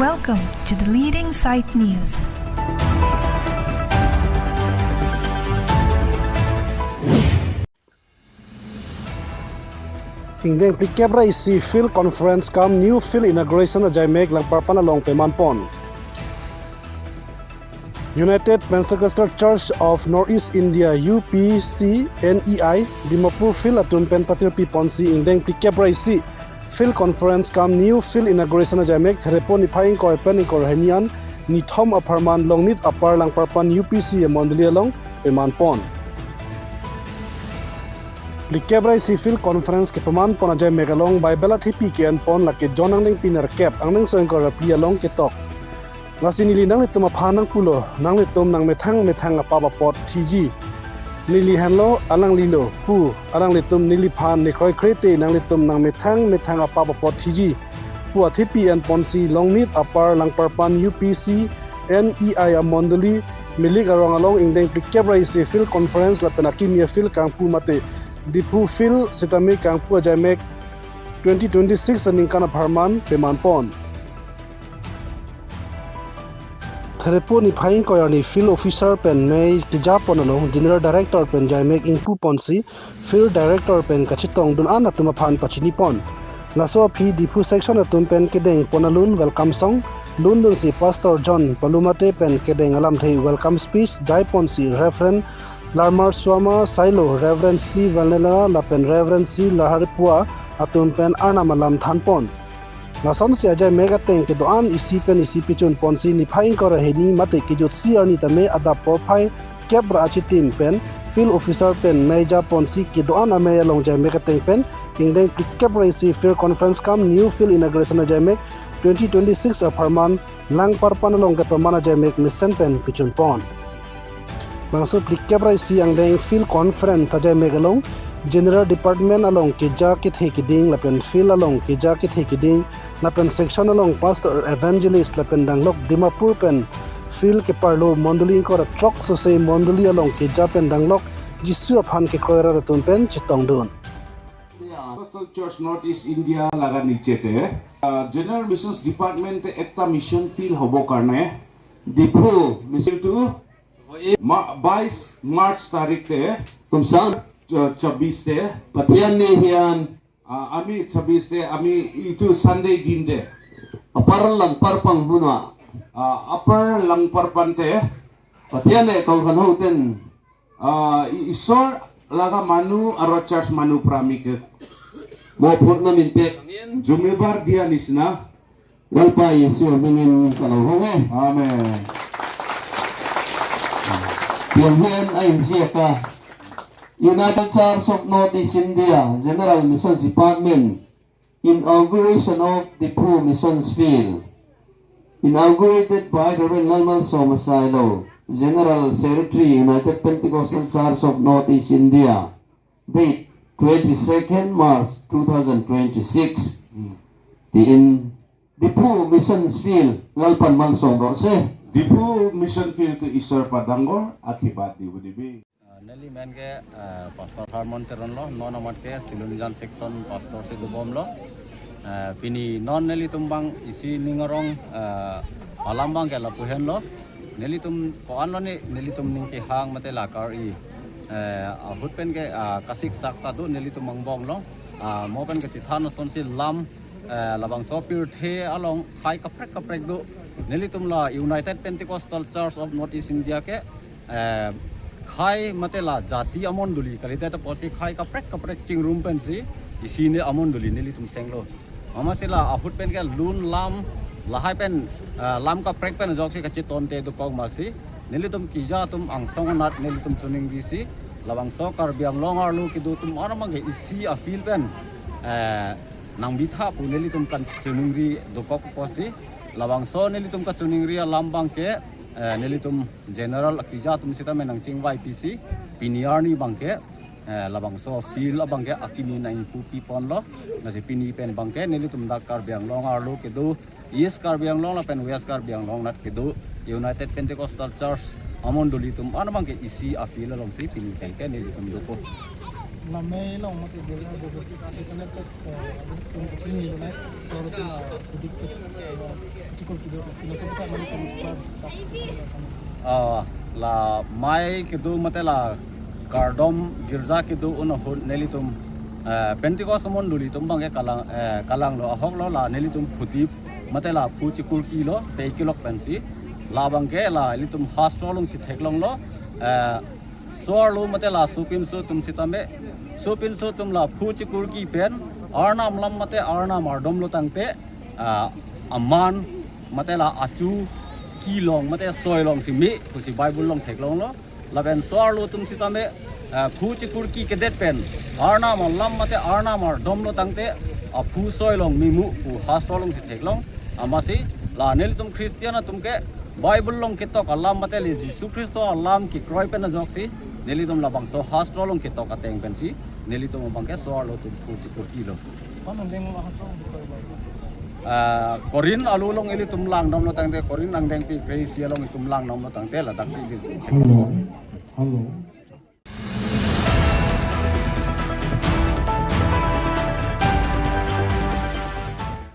Welcome to the leading site news. Ingdeng Plikebra isi field conference kam new field inauguration ajaimek Langparman along kepaman. United Pentecostal Church of Northeast India UPC NEI Dimapur field atumpen patil piponsi Ingdeng Plikebra isi field conference kam new field inauguration ajaimek therepon ipaing ko pen ikor henian nithom aparman longnit apar Langparman UPC mondli along kepaman. Plikebra isi field conference kepaman pon ajaimek along Bible thipi ke an pon lake jonang ning piner cap angning soeng ko rapi along ketok lasini nang litum aphanang pulo nang litum nang methang apa pot tg nili hanlo alang lilo pu alang litum nili phan nikroi krete nang litum nang methang apa pot tg pu athipi an ponsi longnit apar Langparman UPC NEI amondoli milik arong along Ingdeng Plikebra isi field conference la penakimia field kangpu mate dipu field sitami kangpu ajaimek 2026 aningkan aparman kepaman. Therepon ipaing ko yarni field officer pen may kijapon along general director pen jaimek ingpu ponsi field director pen kachitong dun an atuma phan pachinipon laso phi dipu section atum pen kedeng ponalun welcome song dun si pastor John palumate pen kedeng alam thei welcome speech jai ponsi reverend Larmar Swama Silo Reverend C Vanilla Lapen Reverend C Laharipua atum pen arna malam thanpon nason si ajaimek ateng ke doan isi pichun ponsi ni phaing ko raheni mate ki jot si arni tame ada profile kebra achi team pen field officer pen meja ponsi ki doan ame along ajaimek ateng pen Ingdeng Plikebra isi field conference kam new field inauguration ajaimek 2026 aparman Langparman along kepaman ajaimek mission pen pichun pon Maksud Plikebra isi Ingdeng field conference ajaimek along general department along keja kithe kiding lapen field along keja kithe kiding lapen section along pastor evangelist lapen danglok Dimapur pen field keparlo mondoli ko chok so se mondoli along keja pen danglok jisu aphan ke koira ratun pen chitong dun Pentecostal Church Northeast India laga nichete General Missions Department ekta mission field hobo karne dipu mission to 22 March tarik te kumsang 26 te Patian ni hian ami 26 te ami itu Sunday din de apar Langparpan hunwa upper Langparman te patian ne kau kan hoten isor laga manu aro church manu pramik mo phut na min pek jumebar dia nisna lalpa Yesu mingin kalau honge amen pian hian ain siaka United Church of Northeast India General Missions Department Inauguration of the Pru Missions Field inaugurated by Reverend Lalman Somasilo General Secretary United Pentecostal Church of Northeast India date 22nd March 2026 the Pru Missions Field Langparman Somrose dipu mission field to isor padangor akibat di budibi Nelly man ke pastor Harmon teron lo non amat ke silunjan section pastor se dubom lo pini non Nelly tumbang isi ningorong alambang ke lapuhen lo Nelly tum koan lo ni Nelly tum ning ke hang mate lakar I hut pen ke kasik sak tadu Nelly tum mangbong lo mo pen ke chithan son si lam labang sopir the along khai kaprek do Nelly tum la United Pentecostal Church of Northeast India ke khai matela jati amon duli kalita ta posi khai kaprek chingrum pen si isine amon duli neli tum senglo mama sila ahut pen ke lun lam lahai pen lam kaprek pen jok si kachi tonte du kong masi neli tum kija tum angsong nat neli tum chuning di si lawang so kar biam longar lu ki du tum aramang ge isi a feel pen nang bitha pu neli tum kan chuning ri du kok posi lawang so neli tum ka chuning ri lambang ke nelitum general akija tum sita menang chingwai PC piniarni bangke labang so feel abangke akini na impu pon lo na si pini pen bangke nelitum dakar biang long arlo kedu east kar biang long la pen west kar biang long nat kedu United Pentecostal Church amon dolitum anamangke isi afil long si pini pen ke nelitum doko Lame long mati dia ada di sana tu untuk sini ni soal tu sedikit cukup juga sila sebab mana la mai ke du mate la gardom girja ke du un hon neli tum pentikos mon duli tum bang kalang lo ahok lo la neli tum phuti mate la phu chikur ki lo pe kilok pensi la bang ke la li tum hastolung si theklong lo sor lo mate la supin su tum sitame supin su tum la phu chikur ki pen arnam lam mate arnam ardom lo tangpe aman mate la achu ki long mate soy long si mi ku si bible long theklong lo laben sor lo tum sitame phu chikur ki ke det pen arnam lam mate arnam ardom lo tangte phu soy long mi mu ku hastolung si theklong amasi la nel tum christiana tum ke bible long ke to kalam mate li jisu christo alam ki kroi pen joksi neli tum labang so hastolung ke to ka teng pen si neli tum bang ke sor lo tum phu chikur ki lo Paano din mo hasong sa korin alulong ili tumlang dom lo tangte korin ang deng pi crazy along tumlang dom lo tangte la taksi Hello. Hello.